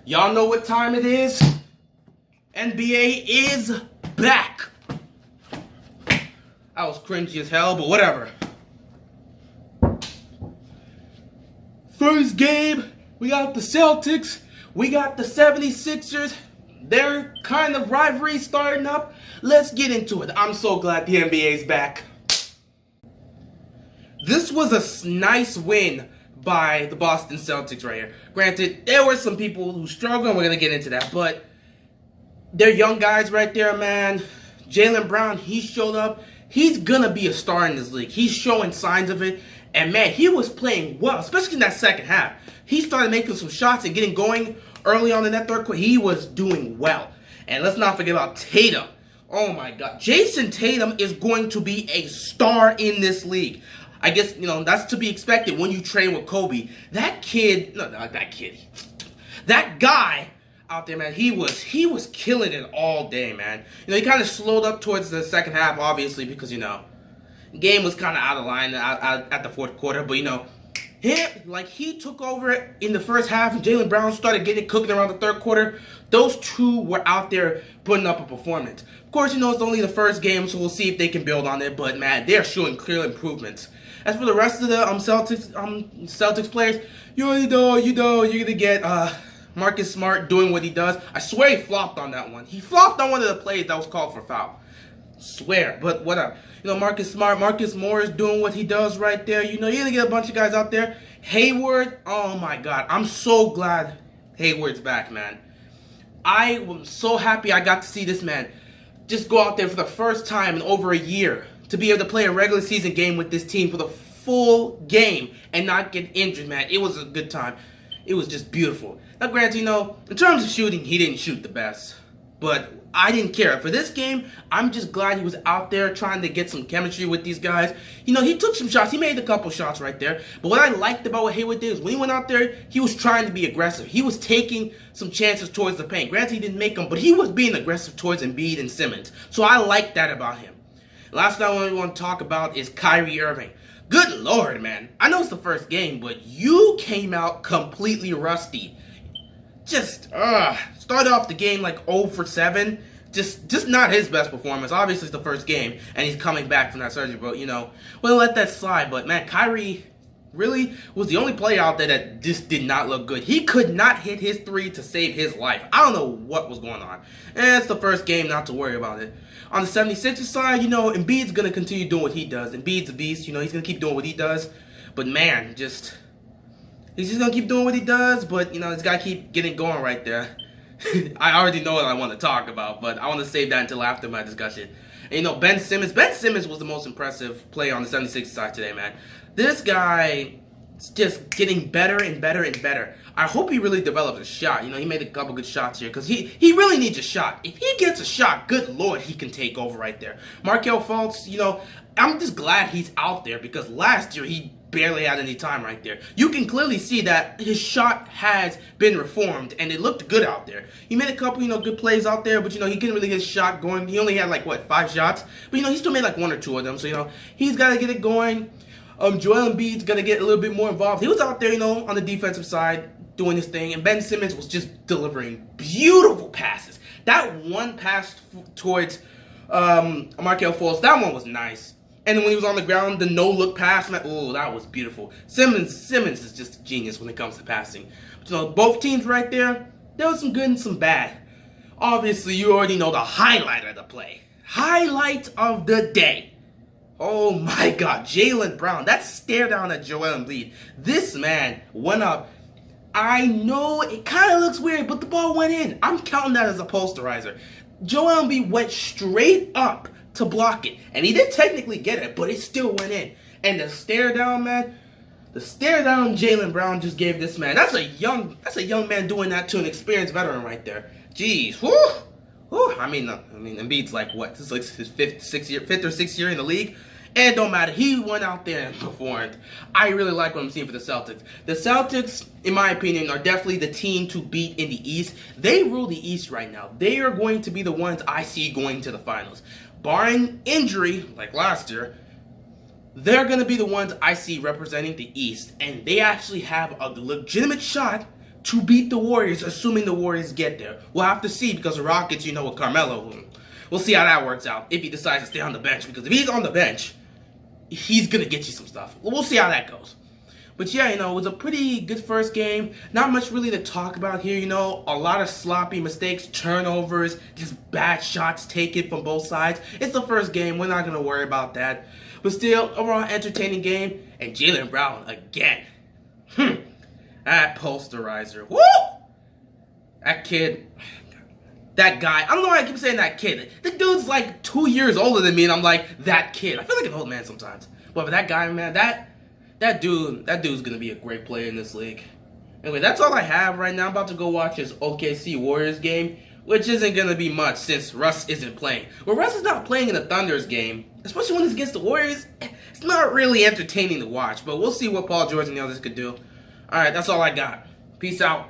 Y'all know what time it is? NBA is back. I was cringy as hell, but whatever. First game, we got the Celtics. We got the 76ers. Their kind of rivalry starting up. Let's get into it. I'm so glad the NBA is back. This was a nice win by the Boston Celtics right here. Granted, there were some people who struggled, and we're going to get into that, but they're young guys right there, man. Jaylen Brown, he showed up. He's going to be a star in this league. He's showing signs of it, and man, he was playing well, especially in that second half. He started making some shots and getting going early on in that third quarter. He was doing well. And let's not forget about Tatum. Oh my God. Jason Tatum is going to be a star in this league. I guess, that's to be expected when you train with Kobe. That guy out there, man, he was killing it all day, man. He kind of slowed up towards the second half, obviously, because, the game was kind of out of line at the fourth quarter. But, he took over in the first half, and Jaylen Brown started getting it cooking around the third quarter. Those two were out there putting up a performance. Of course, it's only the first game, so we'll see if they can build on it. But, man, they're showing clear improvements. As for the rest of the Celtics players, you already know you're going to get Marcus Smart doing what he does. I swear he flopped on that one. He flopped on one of the plays that was called for foul. Swear, but whatever. Marcus Smart, Marcus Morris doing what he does right there. You're going to get a bunch of guys out there. Hayward, oh my God. I'm so glad Hayward's back, man. I am so happy I got to see this man just go out there for the first time in over a year to be able to play a regular season game with this team for the full game and not get injured, man. It was a good time. It was just beautiful. Now, granted, in terms of shooting, he didn't shoot the best. But I didn't care. For this game, I'm just glad he was out there trying to get some chemistry with these guys. He took some shots. He made a couple shots right there. But what I liked about what Hayward did is when he went out there, he was trying to be aggressive. He was taking some chances towards the paint. Granted, he didn't make them, but he was being aggressive towards Embiid and Simmons. So I like that about him. Last thing I want to talk about is Kyrie Irving. Good Lord, man. I know it's the first game, but you came out completely rusty. Just, started off the game like 0 for 7. Just not his best performance. Obviously, it's the first game, and he's coming back from that surgery, but, we'll let that slide. But, man, Kyrie really was the only player out there that just did not look good. He could not hit his three to save his life. I don't know what was going on. And it's the first game, not to worry about it. On the 76ers side, Embiid's going to continue doing what he does. Embiid's a beast. He's going to keep doing what he does. But, man, he's just going to keep doing what he does. But, he's got to keep getting going right there. I already know what I want to talk about, but I want to save that until after my discussion. And, Ben Simmons was the most impressive player on the 76ers side today, man. This guy is just getting better and better and better. I hope he really develops a shot. He made a couple good shots here because he really needs a shot. If he gets a shot, good Lord, he can take over right there. Markelle Fultz, I'm just glad he's out there because last year he barely had any time right there. You can clearly see that his shot has been reformed and it looked good out there. He made a couple, good plays out there, but, he couldn't really get his shot going. He only had 5 shots, but, he still made 1 or 2 of them. So, he's got to get it going. Joel Embiid's going to get a little bit more involved. He was out there, on the defensive side doing his thing, and Ben Simmons was just delivering beautiful passes. That one pass towards Markelle Fultz, that one was nice. And then when he was on the ground, the no-look pass, that was beautiful. Simmons is just a genius when it comes to passing. But, both teams right there, there was some good and some bad. Obviously, you already know the highlight of the play. Highlight of the day. Oh my God, Jaylen Brown, that stare down at Joel Embiid. This man went up. I know it kind of looks weird, but the ball went in. I'm counting that as a posterizer. Joel Embiid went straight up to block it. And he did technically get it, but it still went in. And the stare down, man, the stare down Jaylen Brown just gave this man. That's a young man doing that to an experienced veteran right there. Jeez, whew. I mean, Embiid's what? This is his fifth or sixth year in the league. And it don't matter. He went out there and performed. I really like what I'm seeing for the Celtics. The Celtics, in my opinion, are definitely the team to beat in the East. They rule the East right now. They are going to be the ones I see going to the finals. Barring injury, like last year, they're going to be the ones I see representing the East. And they actually have a legitimate shot to beat the Warriors, assuming the Warriors get there. We'll have to see because the Rockets, with Carmelo, we'll see how that works out if he decides to stay on the bench. Because if he's on the bench, he's going to get you some stuff. We'll see how that goes. But yeah, it was a pretty good first game. Not much really to talk about here, A lot of sloppy mistakes, turnovers, just bad shots taken from both sides. It's the first game. We're not going to worry about that. But still, overall entertaining game. And Jaylen Brown again. That posterizer. Woo! That kid. That guy. I don't know why I keep saying that kid. The dude's like 2 years older than me, and I'm like, that kid. I feel like an old man sometimes. But for that guy, man, that dude's gonna be a great player in this league. Anyway, that's all I have right now. I'm about to go watch this OKC Warriors game, which isn't gonna be much since Russ isn't playing. Well, Russ is not playing in the Thunder's game, especially when it's against the Warriors. It's not really entertaining to watch, but we'll see what Paul George and the others could do. Alright, that's all I got. Peace out.